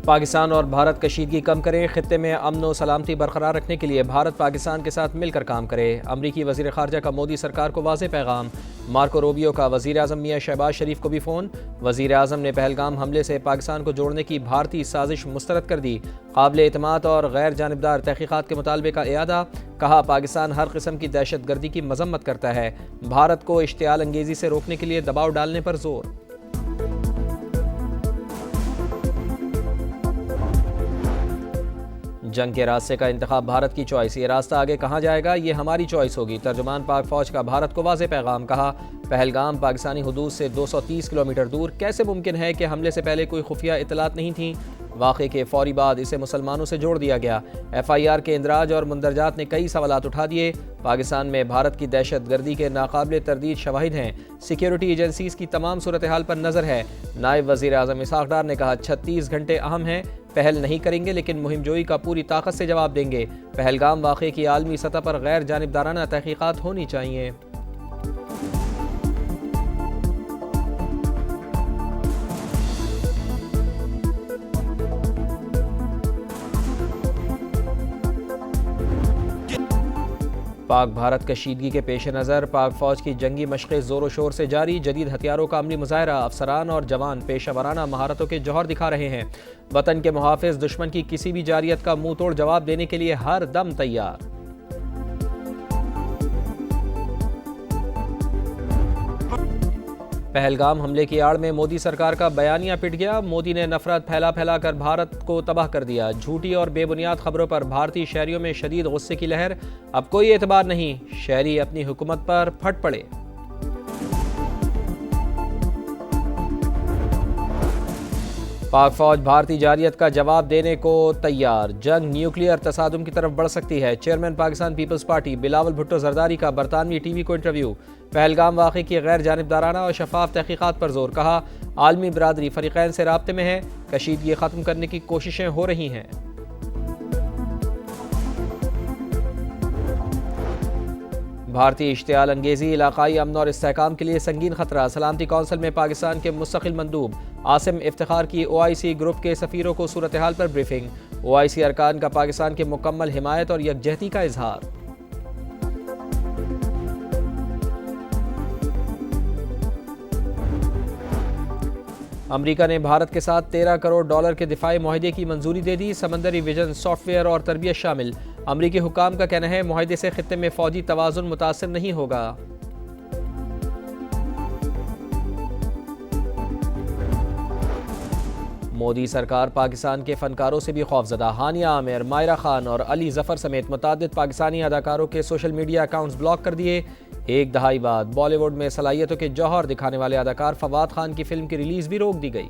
پاکستان اور بھارت کشیدگی کم کریں، خطے میں امن و سلامتی برقرار رکھنے کے لیے بھارت پاکستان کے ساتھ مل کر کام کرے۔ امریکی وزیر خارجہ کا مودی سرکار کو واضح پیغام۔ مارکو روبیو کا وزیر اعظم میاں شہباز شریف کو بھی فون۔ وزیر اعظم نے پہلگام حملے سے پاکستان کو جوڑنے کی بھارتی سازش مسترد کر دی۔ قابل اعتماد اور غیر جانبدار تحقیقات کے مطالبے کا اعادہ۔ کہا پاکستان ہر قسم کی دہشت گردی کی مذمت کرتا ہے، بھارت کو اشتعال انگیزی سے روکنے کے لیے دباؤ ڈالنے پر زور۔ جنگ کے راستے کا انتخاب بھارت کی چوائس، یہ راستہ آگے کہاں جائے گا یہ ہماری چوائس ہوگی۔ ترجمان پاک فوج کا بھارت کو واضح پیغام۔ کہا پہلگام پاکستانی حدود سے 230 کلومیٹر دور، کیسے ممکن ہے کہ حملے سے پہلے کوئی خفیہ اطلاعات نہیں تھیں؟ واقعے کے فوری بعد اسے مسلمانوں سے جوڑ دیا گیا۔ ایف آئی آر کے اندراج اور مندرجات نے کئی سوالات اٹھا دیے۔ پاکستان میں بھارت کی دہشت گردی کے ناقابل تردید شواہد ہیں، سیکیورٹی ایجنسیز کی تمام صورتحال پر نظر ہے۔ نائب وزیر اعظم اسحاق ڈار نے کہا 36 گھنٹے اہم ہیں، پہل نہیں کریں گے لیکن مہم جوئی کا پوری طاقت سے جواب دیں گے۔ پہلگام واقعے کی عالمی سطح پر غیر جانبدارانہ تحقیقات ہونی چاہیے۔ پاک بھارت کشیدگی کے پیش نظر پاک فوج کی جنگی مشقیں زور و شور سے جاری، جدید ہتھیاروں کا عملی مظاہرہ، افسران اور جوان پیشہ ورانہ مہارتوں کے جوہر دکھا رہے ہیں۔ وطن کے محافظ دشمن کی کسی بھی جارحیت کا منہ توڑ جواب دینے کے لیے ہر دم تیار۔ پہلگام حملے کی آڑ میں مودی سرکار کا بیانیہ پٹ گیا۔ مودی نے نفرت پھیلا کر بھارت کو تباہ کر دیا۔ جھوٹی اور بے بنیاد خبروں پر بھارتی شہریوں میں شدید غصے کی لہر۔ اب کوئی اعتبار نہیں، شہری اپنی حکومت پر پھٹ پڑے۔ پاک فوج بھارتی جارحیت کا جواب دینے کو تیار، جنگ نیوکلیئر تصادم کی طرف بڑھ سکتی ہے۔ چیئرمین پاکستان پیپلز پارٹی بلاول بھٹو زرداری کا برطانوی ٹی وی کو انٹرویو۔ پہلگام واقعے کی غیر جانبدارانہ اور شفاف تحقیقات پر زور۔ کہا عالمی برادری فریقین سے رابطے میں ہے، کشیدگی ختم کرنے کی کوششیں ہو رہی ہیں۔ بھارتی اشتعال انگیزی علاقائی امن اور استحکام کے لیے سنگین خطرہ، سلامتی کونسل میں پاکستان کے مستقل مندوب عاصم افتخار کی OIC گروپ کے سفیروں کو صورتحال پر بریفنگ۔ OIC ارکان کا پاکستان کی مکمل حمایت اور یکجہتی کا اظہار۔ امریکہ نے بھارت کے ساتھ $13 کروڑ کے دفاعی معاہدے کی منظوری دے دی، سمندری ویژن سافٹ ویئر اور تربیت شامل۔ امریکی حکام کا کہنا ہے معاہدے سے خطے میں فوجی توازن متاثر نہیں ہوگا۔ مودی سرکار پاکستان کے فنکاروں سے بھی خوفزدہ۔ ہانیہ عامر، مائرہ خان اور علی ظفر سمیت متعدد پاکستانی اداکاروں کے سوشل میڈیا اکاؤنٹس بلاک کر دیے۔ ایک دہائی بعد بالی ووڈ میں صلاحیتوں کے جوہر دکھانے والے اداکار فواد خان کی فلم کی ریلیز بھی روک دی گئی۔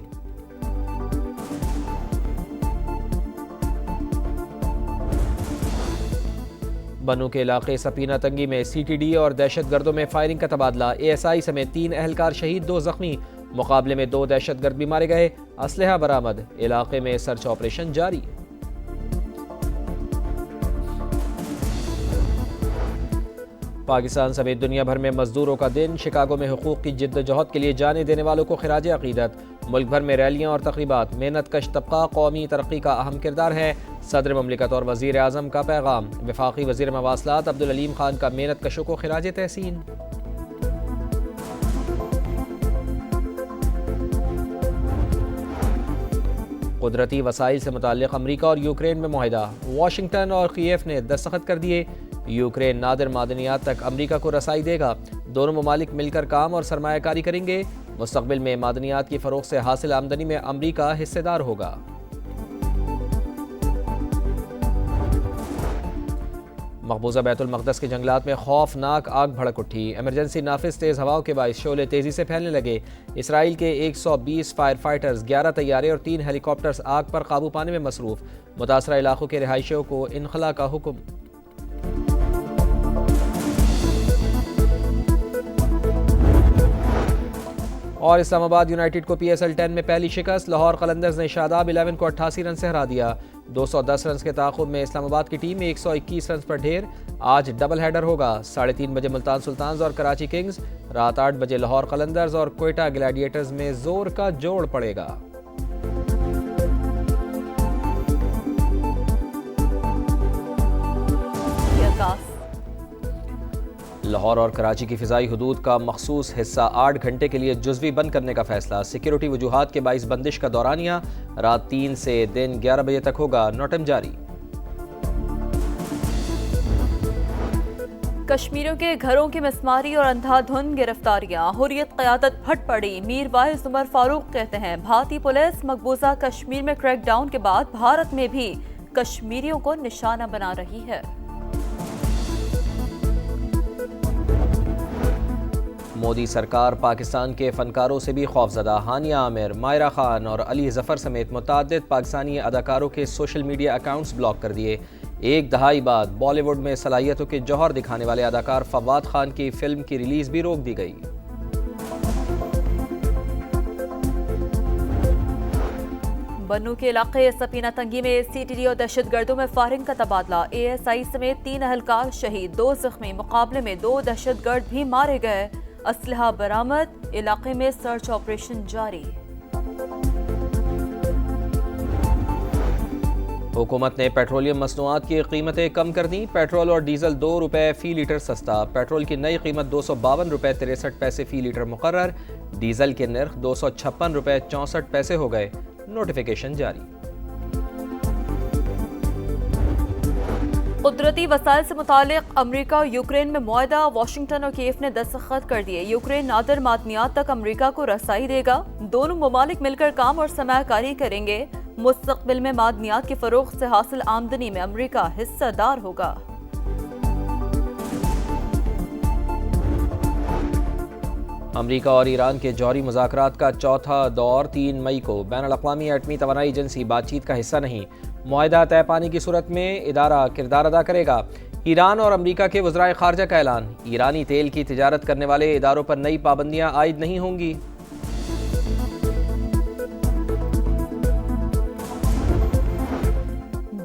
بنو کے علاقے سپینہ تنگی میں CTD اور دہشت گردوں میں فائرنگ کا تبادلہ، ASI سمیت 3 اہلکار شہید، 2 زخمی۔ مقابلے میں 2 دہشت گرد بھی مارے گئے، اسلحہ برآمد، علاقے میں سرچ آپریشن جاری۔ پاکستان سمیت دنیا بھر میں مزدوروں کا دن، شکاگو میں حقوق کی جدوجہد کے لیے جانیں دینے والوں کو خراج عقیدت۔ ملک بھر میں ریلیاں اور تقریبات، محنت کش طبقہ قومی ترقی کا اہم کردار ہے، صدر مملکت اور وزیر اعظم کا پیغام۔ وفاقی وزیر مواصلات عبدالعلیم خان کا محنت کشوں کو خراج تحسین۔ قدرتی وسائل سے متعلق امریکہ اور یوکرین میں معاہدہ، واشنگٹن اور کیف نے دستخط کر دیے۔ یوکرین نادر معدنیات تک امریکہ کو رسائی دے گا، دونوں ممالک مل کر کام اور سرمایہ کاری کریں گے۔ مستقبل میں معدنیات کی فروخت سے حاصل آمدنی میں امریکہ حصے دار ہوگا۔ مقبوضہ بیت المقدس کے جنگلات میں خوفناک آگ بھڑک اٹھی، ایمرجنسی نافذ تیز ہواؤں کے باعث شعلے تیزی سے پھیلنے لگے۔ اسرائیل کے 120 فائر فائٹرز، 11 طیارے اور 3 ہیلی کاپٹرز آگ پر قابو پانے میں مصروف، متاثرہ علاقوں کے رہائشیوں کو انخلا کا حکم۔ اور اسلام آباد یونائیٹڈ کو PSL 10 میں پہلی شکست، لاہور قلندرز نے شاداب 11 کو 88 رن سے ہرا دیا۔ 210 رنز کے تعاقب میں اسلام آباد کی ٹیم 121 رنز پر ڈھیر۔ آج ڈبل ہیڈر ہوگا، 3:30 بجے ملتان سلطانز اور کراچی کنگز، رات 8 بجے لاہور قلندرز اور کوئٹہ گلیڈیٹرز میں زور کا جوڑ پڑے گا۔ آغاز۔ لاہور اور کراچی کی فضائی حدود کا مخصوص حصہ 8 گھنٹے کے لیے جزوی بند کرنے کا فیصلہ۔ سیکیورٹی وجوہات کے باعث بندش کا دورانیہ رات 3 سے دن 11 بجے تک ہوگا نوٹم جاری۔ کشمیریوں کے گھروں کی مسماری اور اندھا دھند گرفتاریاں، حریت قیادت پھٹ پڑی۔ میر وائس عمر فاروق کہتے ہیں بھارتی پولیس مقبوضہ کشمیر میں کریک ڈاؤن کے بعد بھارت میں بھی کشمیریوں کو نشانہ بنا رہی ہے۔ مودی سرکار پاکستان کے فنکاروں سے بھی خوفزدہ۔ ہانیہ عامر، مائرہ خان اور علی ظفر سمیت متعدد پاکستانی اداکاروں کے سوشل میڈیا اکاؤنٹس بلاک کر دیے۔ ایک دہائی بعد بالی ووڈ میں صلاحیتوں کے جوہر دکھانے والے اداکار فواد خان کی فلم کی ریلیز بھی روک دی گئی۔ بنو کے علاقے سپینہ تنگی میں سی ٹی ڈی اور دہشت گردوں میں فائرنگ کا تبادلہ۔ اے ایس آئی سمیت 3 اہلکار شہید، 2 زخمی۔ مقابلے میں 2 دہشت گرد بھی مارے گئے۔ اسلحہ برآمد، علاقے میں سرچ آپریشن جاری۔ حکومت نے پیٹرولیم مصنوعات کی قیمتیں کم کر دیں۔ پیٹرول اور ڈیزل 2 روپے فی لیٹر سستا۔ پیٹرول کی نئی قیمت 252 روپے 63 پیسے فی لیٹر مقرر۔ ڈیزل کے نرخ 256 روپے 64 پیسے ہو گئے۔ نوٹیفیکیشن جاری۔ قدرتی وسائل سے متعلق امریکہ اور یوکرین میں معاہدہ، واشنگٹن اور کیف نے دستخط کر دیے۔ یوکرین نادر معدنیات تک امریکہ کو رسائی دے گا۔ دونوں ممالک مل کر کام اور سرمایہ کاری کریں گے۔ مستقبل میں معدنیات کی فروخت سے حاصل آمدنی میں امریکہ حصہ دار ہوگا۔ امریکہ اور ایران کے جوہری مذاکرات کا چوتھا دور 3 مئی کو۔ بین الاقوامی ایٹمی توانائی ایجنسی بات چیت کا حصہ نہیں۔ معاہدہ طے پانے کی صورت میں ادارہ کردار ادا کرے گا۔ ایران اور امریکہ کے وزرائے خارجہ کا اعلان، ایرانی تیل کی تجارت کرنے والے اداروں پر نئی پابندیاں عائد نہیں ہوں گی۔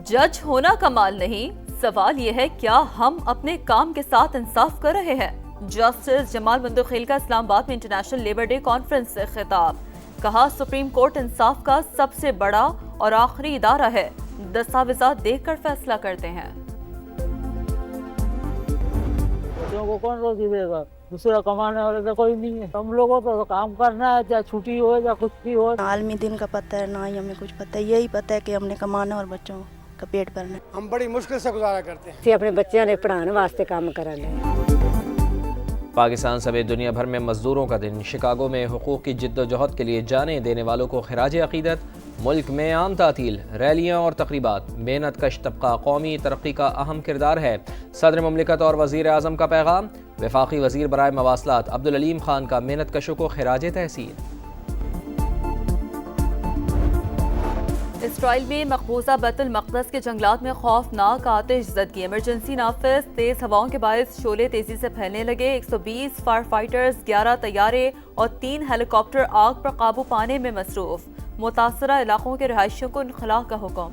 جج ہونا کمال نہیں، سوال یہ ہے کیا ہم اپنے کام کے ساتھ انصاف کر رہے ہیں۔ جسٹس جمال مندوخیل کا اسلام آباد میں انٹرنیشنل لیبر ڈے کانفرنس سے خطاب، کہا سپریم کورٹ انصاف کا سب سے بڑا اور آخری ادارہ ہے، دستاویزات دیکھ کر فیصلہ کرتے ہیں۔ بچوں کو کون روزی دے گا؟ دوسرا کمانے والے تو کوئی نہیں ہے۔ ہم لوگوں کو کام کرنا ہے، چاہے چھٹی ہو یا کچھ بھی ہو۔ عالمی دن کا پتہ ہے نہ ہی ہمیں کچھ پتہ ہے، یہی پتہ ہے کہ ہم نے کمانا اور بچوں کا پیٹ بھرنا۔ ہم بڑی مشکل سے گزارا کرتے ہیں۔ اپنے بچوں نے پڑھانے واسطے کام کرنا۔ پاکستان سمیت دنیا بھر میں مزدوروں کا دن۔ شکاگو میں حقوق کی جد و جہد کے لیے جانیں دینے والوں کو خراج عقیدت۔ ملک میں عام تعطیل، ریلیاں اور تقریبات۔ محنت کش طبقہ قومی ترقی کا اہم کردار ہے، صدر مملکت اور وزیر اعظم کا پیغام۔ وفاقی وزیر برائے مواصلات عبدالعلیم خان کا محنت کشوں کو خراج تحسین۔ اسرائیل میں مقبوضہ بیت المقدس کے جنگلات میں خوفناک آتش زدگی، ایمرجنسی نافذ، تیز ہواؤں کے باعث شعلے تیزی سے پھیلنے لگے۔ 120 فائر فائٹرز، 11 طیارے اور 3 ہیلی کاپٹر آگ پر قابو پانے میں مصروف۔ متاثرہ علاقوں کے رہائشیوں کو انخلاء کا حکم۔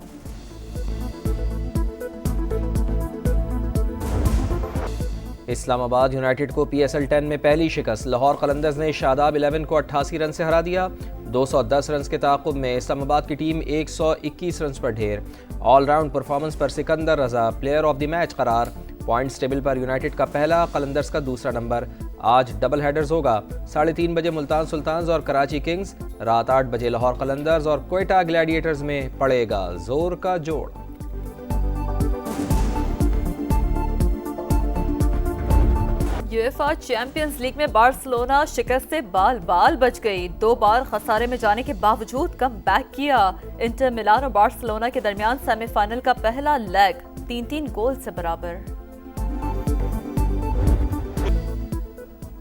اسلام آباد یونائیٹڈ کو پی ایس ایل 10 میں پہلی شکست۔ لاہور قلندرز نے شاداب 11 کو 88 رن سے ہرا دیا۔ 210 رنز کے تعاقب میں اسلام آباد کی ٹیم 121 رنز پر ڈھیر۔ All round performance per Sikandar Raza player of the match قرار۔ پوائنٹس ٹیبل پر یونائیٹڈ کا پہلا، قلندرز کا دوسرا نمبر۔ آج ڈبل ہیڈرز ہوگا، 3:30 بجے ملتان سلطانز اور کراچی کنگز، رات 8 بجے لاہور قلندرز اور کوئٹہ گلیڈیٹرز میں پڑے گا زور کا جوڑ۔ یویفا چیمپئنز لیگ میں بارسلونا شکست سے بال بال بچ گئی۔ 2 بار خسارے میں جانے کے باوجود کم بیک کیا۔ انٹر میلان اور بارسلونا کے درمیان سیمی فائنل کا پہلا لیگ 3-3 گول سے برابر۔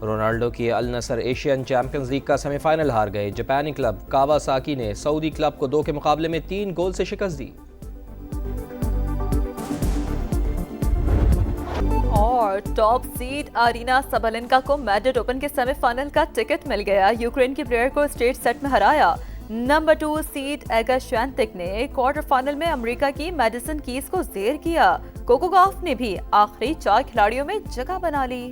رونالڈو کی النصر ایشین چیمپئنز لیگ کا سیمی فائنل ہار گئے۔ جاپانی کلب کاواساکی نے سعودی کلب کو 2 کے مقابلے میں 3 گول سے شکست دی۔ اور ٹاپ سیڈ ارینا سابالینکا کو میڈرڈ اوپن کے سیمی فائنل کا ٹکٹ مل گیا۔ یوکرین کی پلیئر کو اسٹریٹ سیٹ میں ہرایا۔ نمبر 2 سیڈ ایگا شوینتک نے کوارٹر فائنل میں امریکہ کی میڈیسن کیز کو زیر کیا۔ کوکو گاف نے بھی آخری 4 کھلاڑیوں میں جگہ بنا لی۔